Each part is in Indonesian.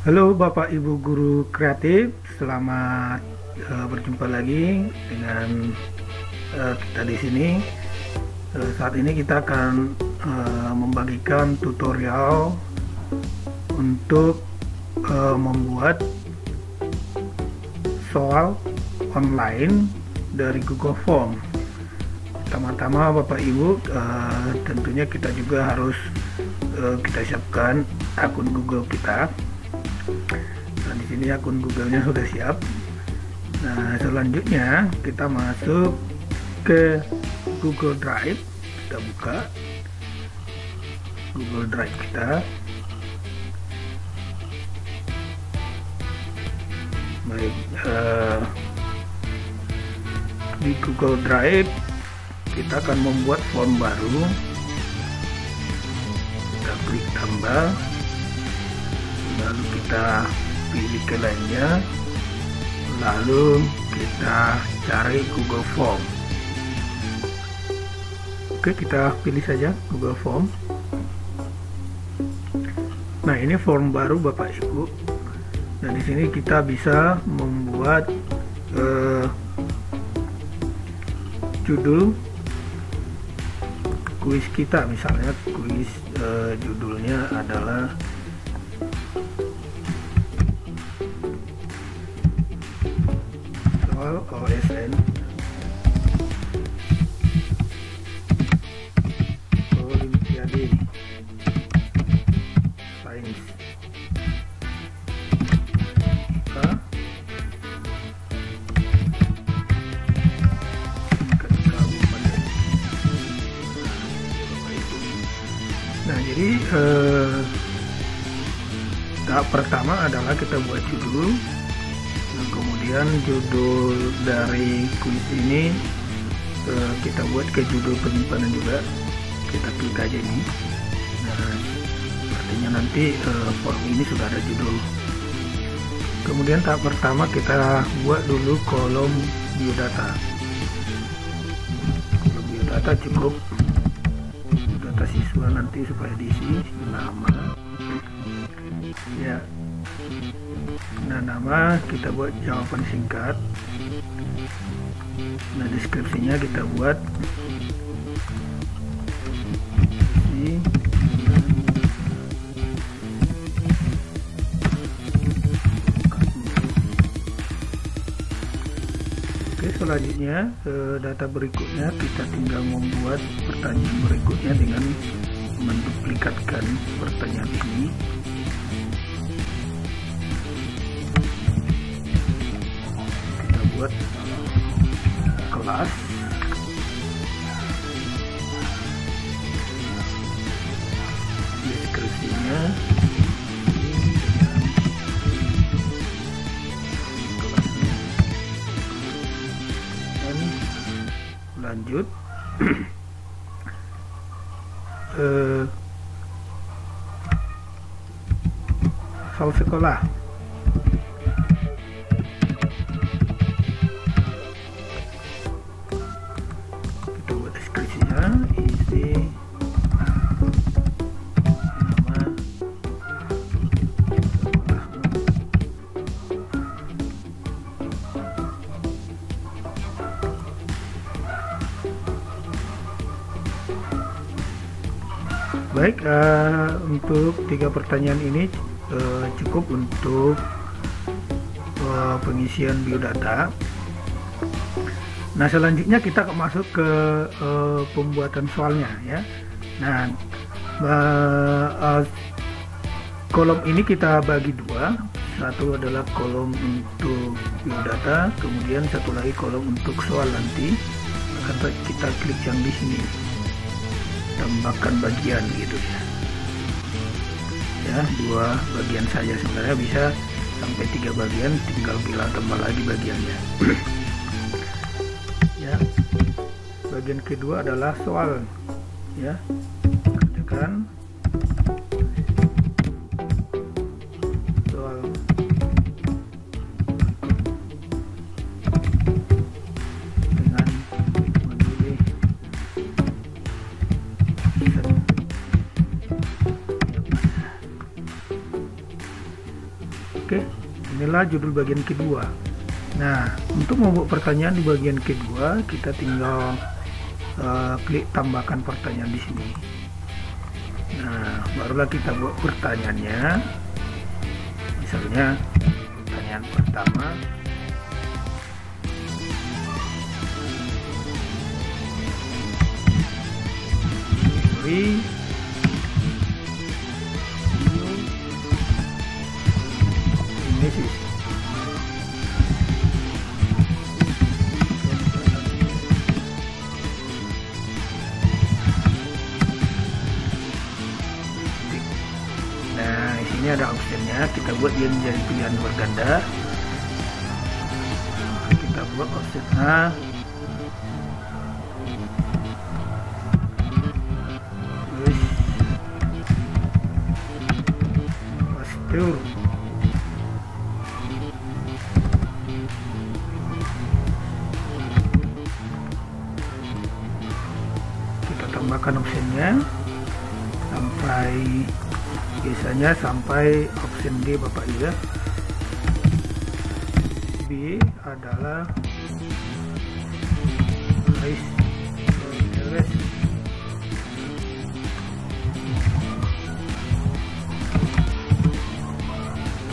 Halo Bapak Ibu Guru Kreatif, selamat berjumpa lagi dengan kita di sini. Saat ini kita akan membagikan tutorial untuk membuat soal online dari Google Form. Pertama-tama Bapak Ibu, tentunya kita juga harus kita siapkan akun Google kita. Nah, di sini akun Google-nya sudah siap. Nah, selanjutnya kita masuk ke Google Drive. Kita buka Google Drive kita. Baik, di Google Drive kita akan membuat form baru. Kita klik tambah, lalu kita pilih ke lainnya, lalu kita cari Google Form. Oke, kita pilih saja Google Form. Nah, ini form baru Bapak Ibu. Nah, di sini kita bisa membuat judul kuis kita. Misalnya kuis judulnya adalah soal OSN Olimpiade Sains Nah, jadi tahap pertama adalah kita buat judul. Nah, kemudian judul dari kuis ini kita buat ke judul penyimpanan juga. Kita klik aja ini. Nah, artinya nanti form ini sudah ada judul. Kemudian tahap pertama kita buat dulu kolom biodata. Kolom biodata cukup data siswa nanti supaya diisi nama. Ya. Nah, nama kita buat jawaban singkat. Nah, deskripsinya kita buat Oke, selanjutnya data berikutnya kita tinggal membuat pertanyaan berikutnya dengan menduplikatkan pertanyaan ini. Kita buat kelas. Deskripsinya lanjut. Soal sekolah. Kita buat deskripsinya, isi nama sekolahmu. Baik, untuk 3 pertanyaan ini cukup untuk pengisian biodata. Nah, selanjutnya kita masuk ke pembuatan soalnya ya. Nah, kolom ini kita bagi dua. Satu adalah kolom untuk biodata, kemudian satu lagi kolom untuk soal. Nanti akan kita klik yang di sini, tambahkan bagian gitu ya, 2 bagian saja. Sebenarnya bisa sampai 3 bagian, tinggal bila tambah lagi bagiannya. Ya, bagian kedua adalah soal ya, kerjakan soal dengan memilih Oke, inilah judul bagian kedua. Nah, untuk membuat pertanyaan di bagian kedua, kita tinggal klik tambahkan pertanyaan di sini. Nah, barulah kita buat pertanyaannya. Misalnya pertanyaan pertama, Genesis. Nah, di sini ada optionnya. Kita buat dia menjadi pilihan berganda. Kita buat option A. Pasteur. Kita tambahkan optionnya sampai, biasanya sampai option D Bapak Ibu ya. B adalah rice.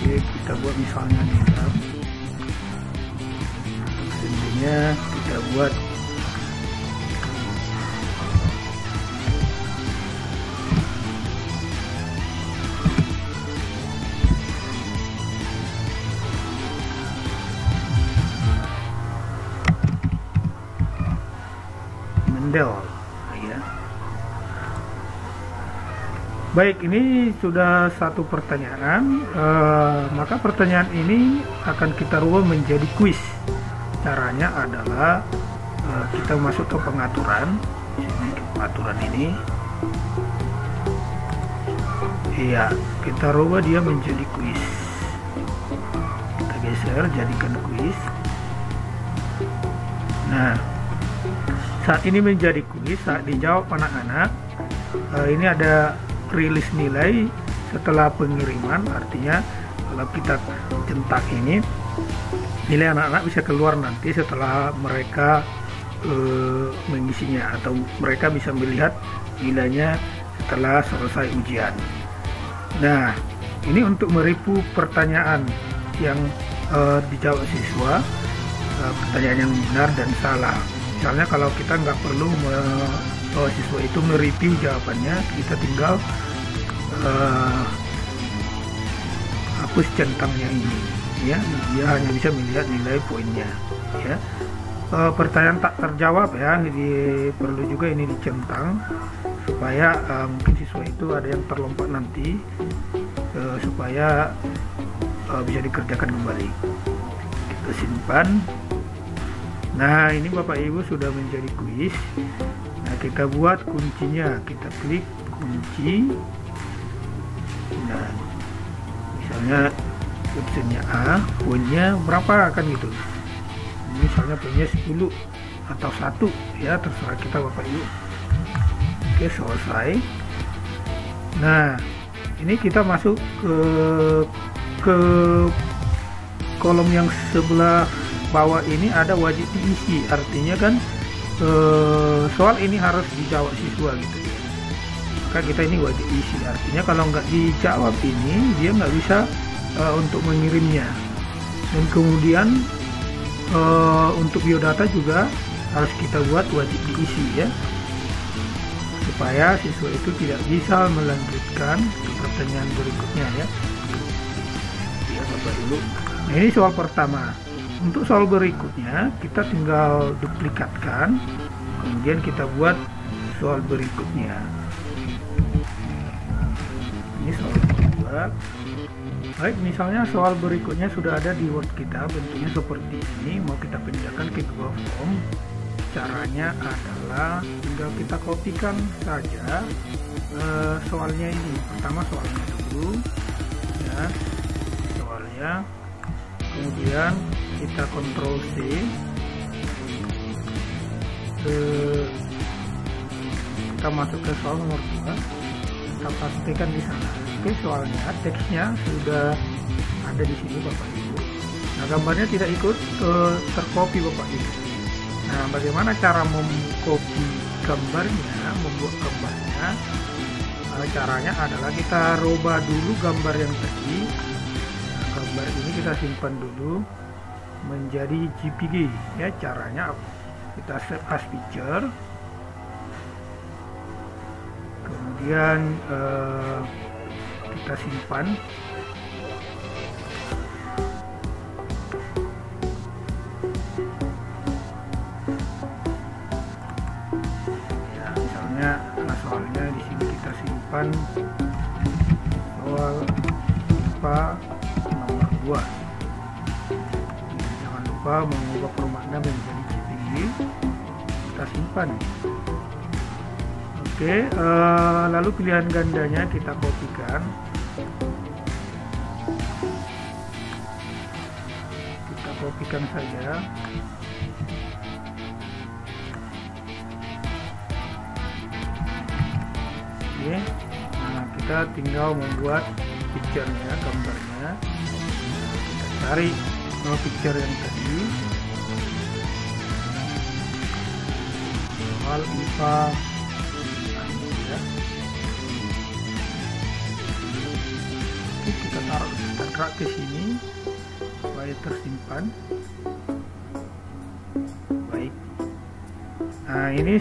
Oke, kita buat misalnya nih, option D-nya kita buat Mendel ya. Baik, ini sudah satu pertanyaan. Maka pertanyaan ini akan kita rubah menjadi kuis. Caranya adalah kita masuk ke pengaturan. Di sini pengaturan ini, iya, kita rubah dia menjadi kuis. Kita geser jadikan kuis. Nah, saat ini menjadi kuis, saat dijawab anak-anak, ini ada rilis nilai setelah pengiriman. Artinya kalau kita centak ini, nilai anak-anak bisa keluar nanti setelah mereka mengisinya, atau mereka bisa melihat nilainya setelah selesai ujian. Nah, ini untuk mereview pertanyaan yang dijawab siswa, pertanyaan yang benar dan salah. Misalnya kalau kita nggak perlu siswa itu mereview jawabannya, kita tinggal hapus centangnya ini ya, dia hanya bisa melihat nilai poinnya ya. Pertanyaan tak terjawab ya, jadi perlu juga ini dicentang supaya mungkin siswa itu ada yang terlompat nanti, supaya bisa dikerjakan kembali. Kita simpan. Nah, ini Bapak Ibu sudah menjadi kuis. Nah, kita buat kuncinya, kita klik kunci. Nah, misalnya optionnya A, poinnya berapa kan gitu. Misalnya poinnya 10 atau 1 ya, terserah kita Bapak Ibu. Oke, selesai. Nah, ini kita masuk ke kolom yang sebelah bawah ini, ada wajib diisi. Artinya kan soal ini harus dijawab siswa gitu ya. Maka kita ini wajib isi. Artinya kalau nggak dijawab ini, dia nggak bisa untuk mengirimnya. Dan kemudian untuk biodata juga harus kita buat wajib diisi ya, supaya siswa itu tidak bisa melanjutkan ke pertanyaan berikutnya ya. Ya Bapak Ibu. Nah, ini soal pertama. Untuk soal berikutnya kita tinggal duplikatkan, kemudian kita buat soal berikutnya. Ini soal kedua. Baik, misalnya soal berikutnya sudah ada di Word kita, bentuknya seperti ini. Mau kita pindahkan ke Google Form. Caranya adalah tinggal kita kopikan saja soalnya ini. Pertama soalnya dulu ya, soalnya. Kemudian kita Ctrl C, kita masuk ke soal nomor 2, kita pastikan di sana. Oke, soalnya teksnya sudah ada di sini Bapak Ibu. Nah, gambarnya tidak ikut tercopy Bapak Ibu. Nah, bagaimana cara mengcopy gambarnya, membuat gambarnya? Caranya adalah kita rubah dulu gambar yang tadi. Nah, gambar ini kita simpan dulu menjadi JPG ya. Caranya kita save as picture, kemudian kita simpan. Ya, misalnya soalnya di sini kita simpan soal IPA nomor 2. Jangan lupa mengubah formatnya menjadi JPG, kita simpan. Oke, lalu pilihan gandanya kita kopikan. Kita kopikan saja. Oke, nah kita tinggal membuat picture-nya, gambarnya. Kita cari picture yang tadi. Soal IPA ya. Oke, kita taruh, kita drag ke sini supaya tersimpan. Baik. Nah, ini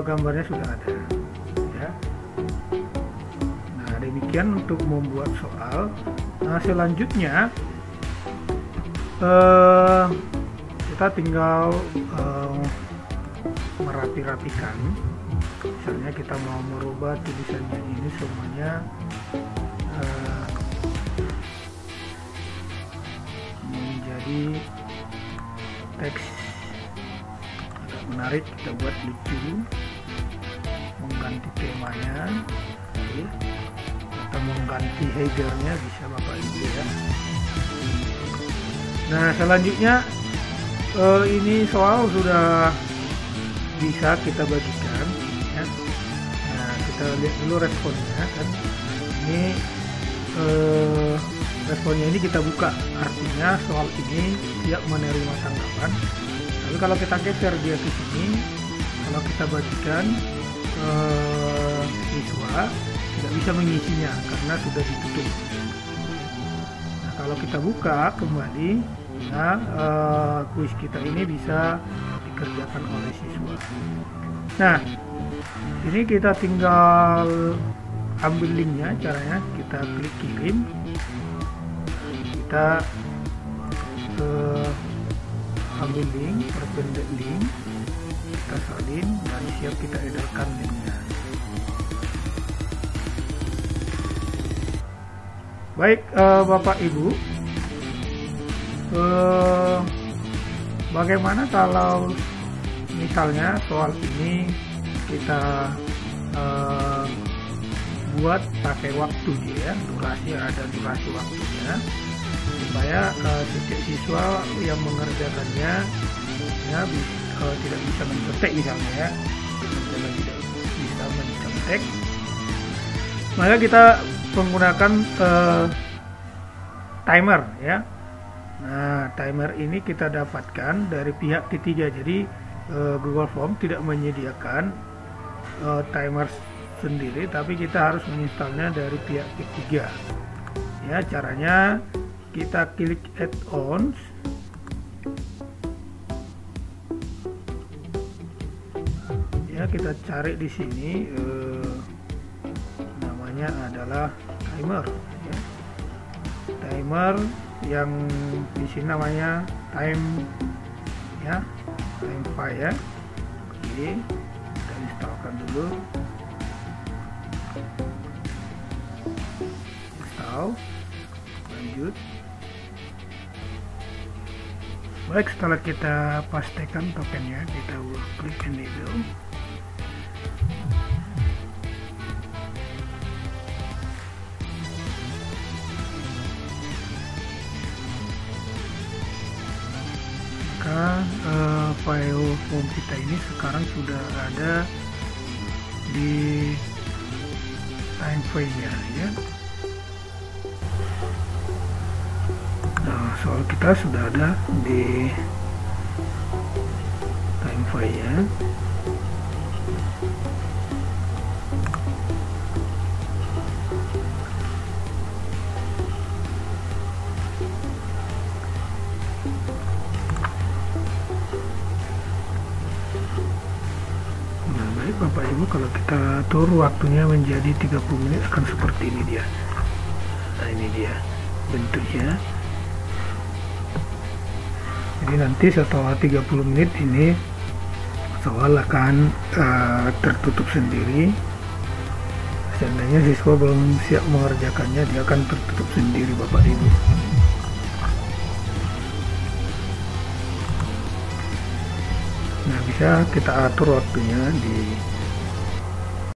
gambarnya sudah ada ya. Nah, demikian untuk membuat soal. Nah, selanjutnya kita tinggal merapi-rapikan. Misalnya kita mau merubah tulisannya ini semuanya menjadi teks agak menarik, kita buat lucu, mengganti temanya, atau mengganti headernya bisa Bapak Ibu ya. Nah, selanjutnya ini soal sudah bisa kita bagikan ya. Nah, kita lihat dulu responnya kan. Ini responnya ini kita buka, artinya soal ini siap menerima tanggapan. Tapi kalau kita geser dia ke sini, kalau kita bagikan, siswa tidak bisa mengisinya karena sudah ditutup. Nah, kalau kita buka kembali, nah, kuis kita ini bisa dikerjakan oleh siswa. Nah, ini kita tinggal ambil linknya. Caranya kita klik kirim, kita ambil link, perpendek link, kita salin dan siap kita edarkan linknya. Baik, Bapak Ibu, bagaimana kalau misalnya soal ini kita buat pakai waktu ya, durasi, ada durasi waktunya, supaya setiap siswa yang mengerjakannya ya tidak bisa mencetek misalnya ya, tidak bisa mencetek, maka kita menggunakan timer ya. Nah, timer ini kita dapatkan dari pihak ketiga. Jadi Google Form tidak menyediakan timer sendiri, tapi kita harus menginstalnya dari pihak ketiga. Ya, caranya kita klik add-ons, ya kita cari di sini, namanya adalah timer. Ya. Timer yang di sini namanya time ya, time file ya. Oke, kita instalkan dulu. Install, lanjut. Baik, setelah kita pastikan tokennya, kita klik enable. File form kita ini sekarang sudah ada di time file-nya ya. soal kita sudah ada di time file-nya. Nah, baik Bapak Ibu, kalau kita atur waktunya menjadi 30 menit akan seperti ini dia. Nah, ini dia bentuknya. Jadi nanti setelah 30 menit ini soal akan tertutup sendiri. Seandainya siswa belum siap mengerjakannya, dia akan tertutup sendiri Bapak Ibu. Nah, bisa kita atur waktunya di